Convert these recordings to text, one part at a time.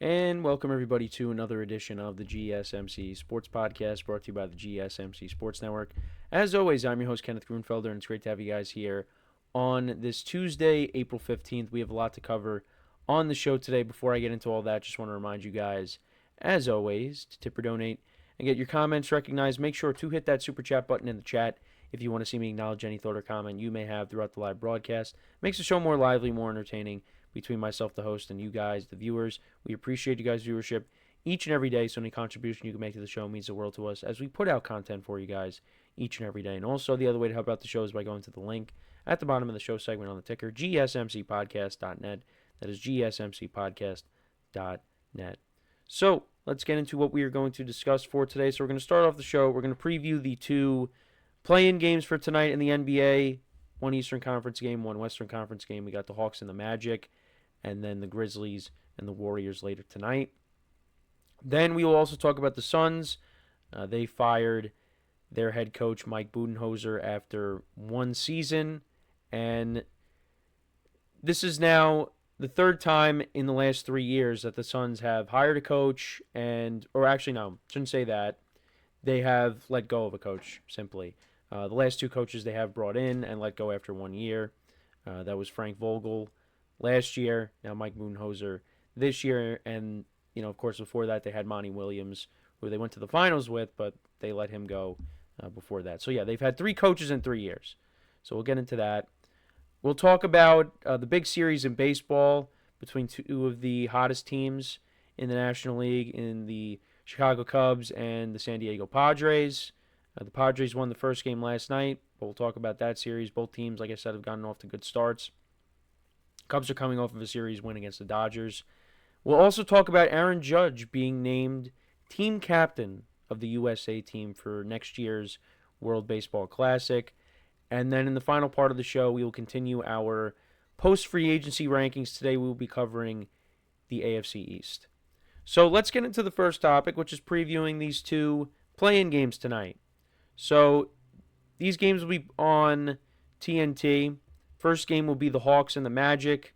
And welcome everybody to another edition of the GSMC Sports Podcast brought to you by the GSMC Sports Network. As always, I'm your host Kenneth Grunfelder, and it's great to have you guys here on this Tuesday, April 15th. We have a lot to cover on the show today. Before I get into all that, just want to remind you guys, as always, to tip or donate and get your comments recognized. Make sure to hit that super chat button in the chat if you want to see me acknowledge any thought or comment you may have throughout the live broadcast. Makes the show more lively, more entertaining between myself, the host, and you guys, the viewers. We appreciate you guys' viewership each and every day, so any contribution you can make to the show means the world to us as we put out content for you guys each and every day. And also, the other way to help out the show is by going to the link at the bottom of the show segment on the ticker, GSMCPodcast.net. That is GSMCPodcast.net. So, let's get into what we are going to discuss for today. So, we're going to start off the show. We're going to preview the two play-in games for tonight in the NBA. One Eastern Conference game, one Western Conference game. We got the Hawks and the Magic, and then the Grizzlies and the Warriors later tonight. Then we will also talk about the Suns. They fired their head coach, Mike Budenholzer, after one season. And this is now the third time in the last 3 years that the Suns have hired a coach or actually, no, shouldn't say that. They have let go of a coach, simply. The last two coaches they have brought in and let go after 1 year. That was Frank Vogel last year, now Mike Budenholzer this year, and of course before that they had Monty Williams, who they went to the finals with, but they let him go before that. So yeah, they've had three coaches in 3 years. So we'll get into that. We'll talk about the big series in baseball between two of the hottest teams in the National League, in the Chicago Cubs and the San Diego Padres. The Padres won the first game last night, but we'll talk about that series. Both teams, like I said, have gotten off to good starts. Cubs are coming off of a series win against the Dodgers. We'll also talk about Aaron Judge being named team captain of the USA team for next year's World Baseball Classic. And then in the final part of the show, we will continue our post-free agency rankings. Today we will be covering the AFC East. So let's get into the first topic, which is previewing these two play-in games tonight. So these games will be on TNT. First game will be the Hawks and the Magic.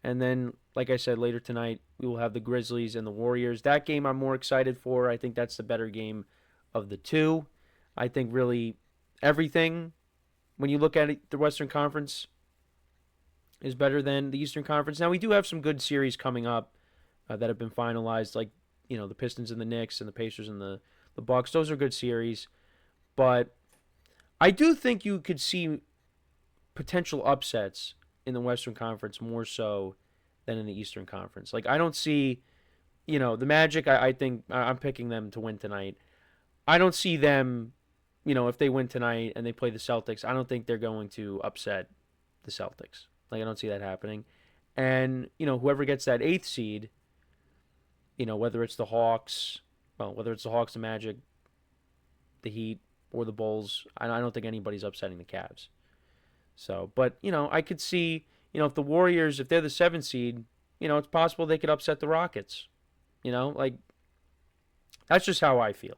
And then, like I said, later tonight, we will have the Grizzlies and the Warriors. That game I'm more excited for. I think that's the better game of the two. I think really everything, when you look at it, the Western Conference is better than the Eastern Conference. Now, we do have some good series coming up that have been finalized, like, the Pistons and the Knicks and the Pacers and the Bucks. Those are good series. But I do think you could see potential upsets in the Western Conference more so than in the Eastern Conference. Like, I don't see, the Magic, I think I'm picking them to win tonight. I don't see them, if they win tonight and they play the Celtics, I don't think they're going to upset the Celtics. Like, I don't see that happening. And, whoever gets that eighth seed, whether it's the Hawks, the Magic, the Heat, or the Bulls, I don't think anybody's upsetting the Cavs. So, but, I could see, if the Warriors, if they're the 7th seed, it's possible they could upset the Rockets. That's just how I feel.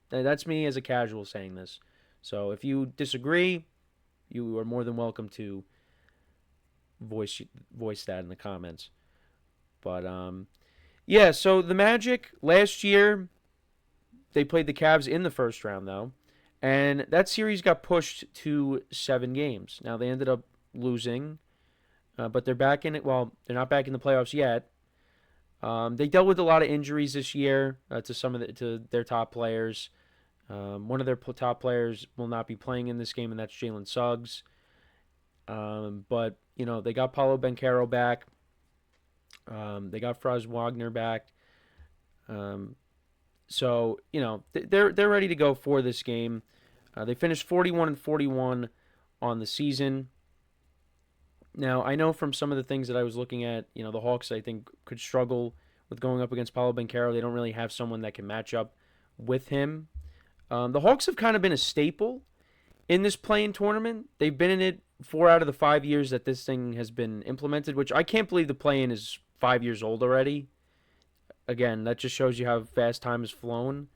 That's me as a casual saying this. So if you disagree, you are more than welcome to voice that in the comments. But, yeah, so the Magic, last year, they played the Cavs in the first round, though. And that series got pushed to 7 games. Now, they ended up losing, but they're back in it. Well, they're not back in the playoffs yet. They dealt with a lot of injuries this year to their top players. One of their top players will not be playing in this game, and that's Jalen Suggs. But, they got Paulo Banchero back. They got Franz Wagner back. So, they're ready to go for this game. They finished 41-41 on the season. Now, I know from some of the things that I was looking at, the Hawks, I think, could struggle with going up against Paulo Banchero. They don't really have someone that can match up with him. The Hawks have kind of been a staple in this play-in tournament. They've been in it 4 out of the 5 years that this thing has been implemented, which I can't believe the play-in is 5 years old already. Again, that just shows you how fast time has flown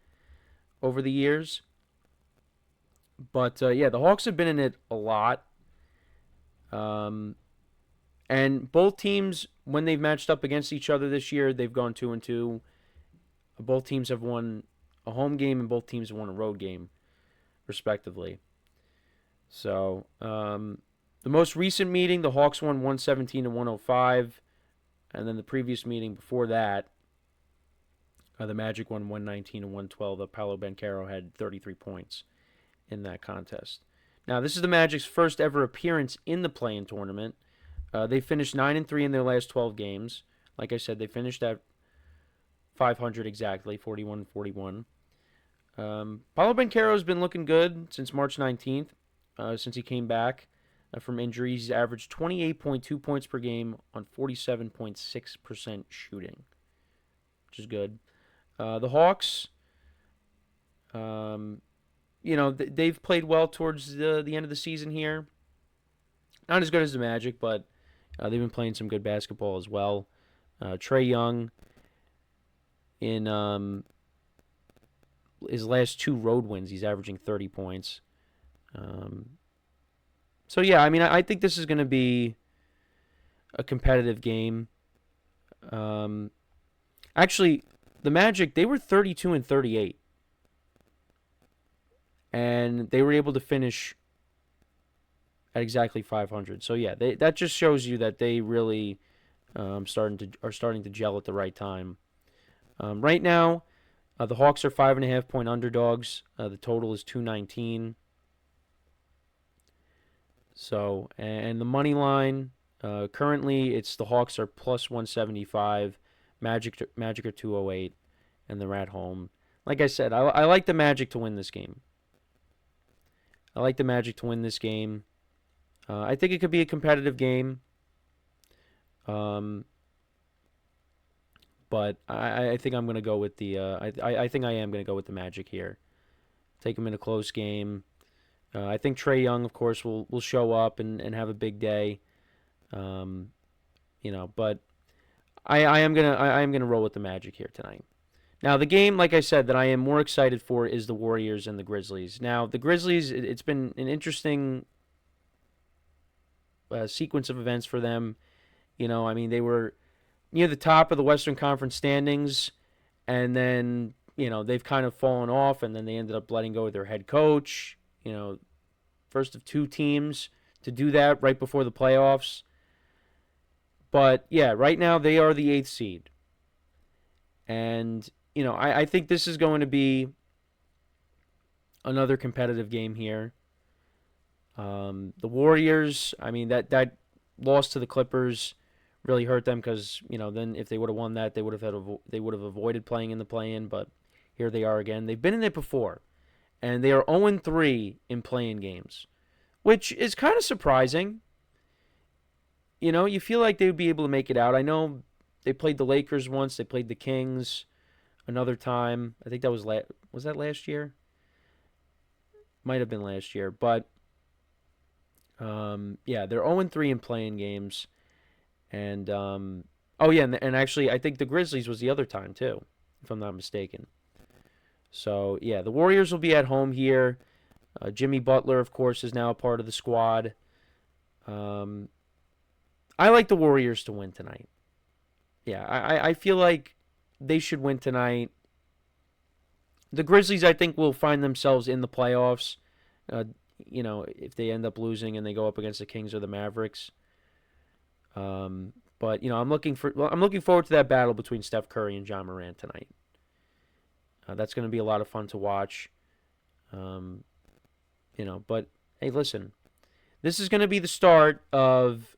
over the years. But, yeah, the Hawks have been in it a lot. And And both teams, when they've matched up against each other this year, they've gone 2-2. Both teams have won a home game and both teams have won a road game, respectively. So, the most recent meeting, the Hawks won 117-105. And then the previous meeting before that, the Magic won 119-112. Paolo Banchero had 33 points in that contest. Now, this is the Magic's first ever appearance in the play-in tournament. They finished 9-3 in their last 12 games. Like I said, they finished at 500 exactly, 41-41. Paolo Banchero has been looking good since March 19th, since he came back from injury. He's averaged 28.2 points per game on 47.6% shooting, which is good. The Hawks, they've played well towards the end of the season here. Not as good as the Magic, but they've been playing some good basketball as well. Trae Young, in his last 2 road wins, he's averaging 30 points. So, yeah, I mean, I think this is going to be a competitive game. Actually, the Magic, they were 32-38. And they were able to finish at exactly 500. So, yeah, that just shows you that they really are starting to gel at the right time. Right now, the Hawks are 5.5-point underdogs. The total is 219. So, and the money line, currently it's the Hawks are plus 175, Magic are 208, and they're at home. Like I said, I like the Magic to win this game. I think it could be a competitive game. But I think I'm going to go with the I think I am going to go with the Magic here. Take them in a close game. I think Trae Young, of course, will show up and have a big day. But I am gonna roll with the Magic here tonight. Now, the game, like I said, that I am more excited for is the Warriors and the Grizzlies. Now, the Grizzlies, it's been an interesting sequence of events for them. They were near the top of the Western Conference standings, and then, they've kind of fallen off, and then they ended up letting go of their head coach. First of 2 teams to do that right before the playoffs. But, yeah, right now they are the 8th seed. And, I think this is going to be another competitive game here. The Warriors, I mean, that loss to the Clippers really hurt them because, then if they would have won that, they would have avoided playing in the play-in, but here they are again. They've been in it before, and they are 0-3 in play-in games, which is kind of surprising. You feel like they would be able to make it out. I know they played the Lakers once, they played the Kings another time. I think that was that last year? Might have been last year, but yeah, they're 0-3 in play-in games. And and actually I think the Grizzlies was the other time too, if I'm not mistaken. So, yeah, the Warriors will be at home here. Jimmy Butler, of course, is now a part of the squad. I like the Warriors to win tonight. Yeah, I feel like they should win tonight. The Grizzlies, I think, will find themselves in the playoffs. If they end up losing and they go up against the Kings or the Mavericks. But I'm looking forward to that battle between Steph Curry and John Morant tonight. That's going to be a lot of fun to watch. But hey, listen, this is going to be the start of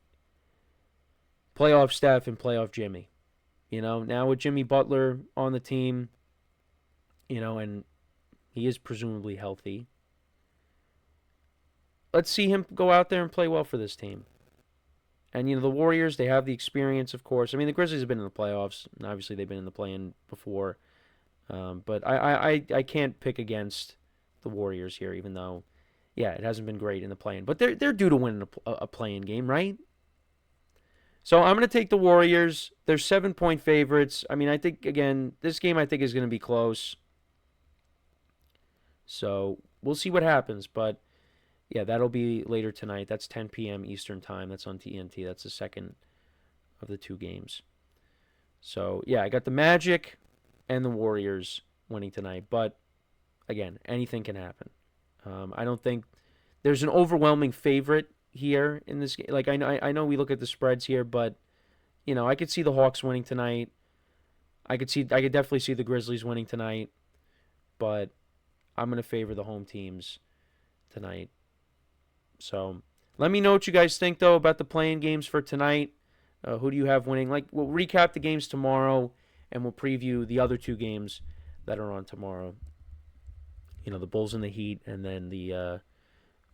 playoff Steph and playoff Jimmy. Now with Jimmy Butler on the team, and he is presumably healthy. Let's see him go out there and play well for this team. And, the Warriors, they have the experience, of course. I mean, the Grizzlies have been in the playoffs, and obviously they've been in the play-in before. But I can't pick against the Warriors here, even though, yeah, it hasn't been great in the play-in. But they're due to win a play-in game, right? So I'm going to take the Warriors. They're 7-point favorites. I mean, I think, again, this game I think is going to be close. So we'll see what happens. But, Yeah, that'll be later tonight. That's 10 p.m. Eastern time. That's on TNT. That's the second of the two games. So, yeah, I got the Magic and the Warriors winning tonight. But, again, anything can happen. I don't think there's an overwhelming favorite here in this game. Like, I know we look at the spreads here, but, I could see the Hawks winning tonight. I could definitely see the Grizzlies winning tonight. But I'm going to favor the home teams tonight. So let me know what you guys think, though, about the playing games for tonight. Who do you have winning? Like, we'll recap the games tomorrow, and we'll preview the other two games that are on tomorrow. The Bulls and the Heat, and then the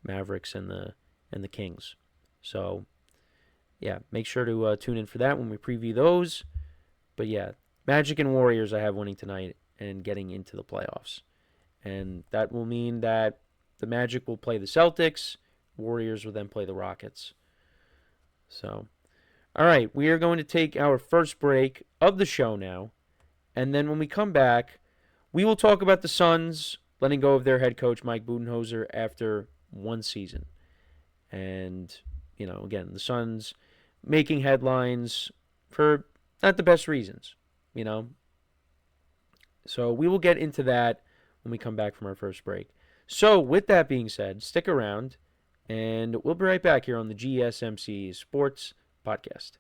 Mavericks and the Kings. So, yeah, make sure to tune in for that when we preview those. But yeah, Magic and Warriors I have winning tonight and getting into the playoffs. And that will mean that the Magic will play the Celtics. Warriors will then play the Rockets. So, all right, we are going to take our first break of the show now. And then when we come back, we will talk about the Suns letting go of their head coach, Mike Budenholzer, after one season. And, again, the Suns making headlines for not the best reasons, So we will get into that when we come back from our first break. So with that being said, stick around, and we'll be right back here on the GSMC Sports Podcast.